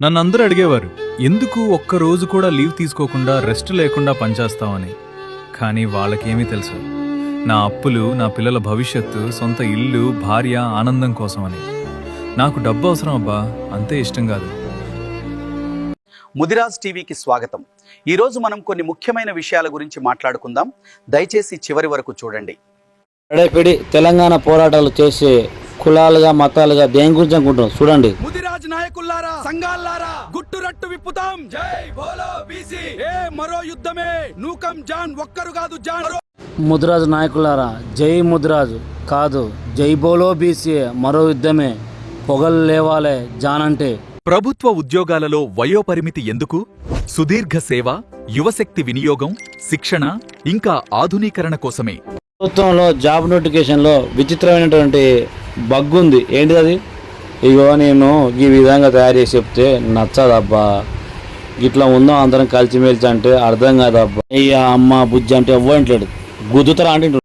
నన్నందరూ అడిగేవారు, ఎందుకు ఒక్క రోజు కూడా లీవ్ తీసుకోకుండా రెస్ట్ లేకుండా పనిచేస్తావని. కానీ వాళ్ళకేమీ తెలుసు, నా అప్పులు, నా పిల్లల భవిష్యత్తు, సొంత ఇల్లు, భార్య, ఆనందం కోసమని. నాకు డబ్బు అవసరం అబ్బా, అంతే, ఇష్టం కాదు. ముదిరాజ్ టీవీకి స్వాగతం. ఈరోజు మనం కొన్ని ముఖ్యమైన విషయాల గురించి మాట్లాడుకుందాం. దయచేసి చివరి వరకు చూడండి. ఎడపిడి తెలంగాణ పోరాటాలు చేసే కులాలుగా మతాలుగా దేని గురించి అనుకుంటున్నాం చూడండి. ముదిరాజ్ నాయకుల్లారా, సంఘాల్లారా, గుట్టురట్టు విప్పుతాం. జై బోలో బీసీ. ఏ మరో యుద్ధమే, నూకం జాన్ ఒక్కరు కాదు జాన్. ముదిరాజు నాయకులారా, జై ముదిరాజు కాదు, జై బోలో బీసీ, మరో యుద్ధమే, పొగలు లేవాలే జాన్ అంటే. ప్రభుత్వ ఉద్యోగాలలో వయోపరిమితి ఎందుకు? సుదీర్ఘ సేవ, యువశక్తి వినియోగం, శిక్షణ, ఇంకా ఆధునీకరణ కోసమే. ప్రభుత్వంలో జాబ్ నోటిఫికేషన్లో విచిత్రమైనటువంటి బగ్ ఉంది. ఏంటిది అది? ఇగో నేను ఈ విధంగా తయారు చేసి చెప్తే నచ్చదబ్బా, ఇట్లా ఉందాం అందరం కలిసిమెలిసి అంటే అర్థం కాదబ్బా. అయ్యా అమ్మ బుజ్జి అంటే ఎవ్వరింటాడు, గుద్దుతారా అంటే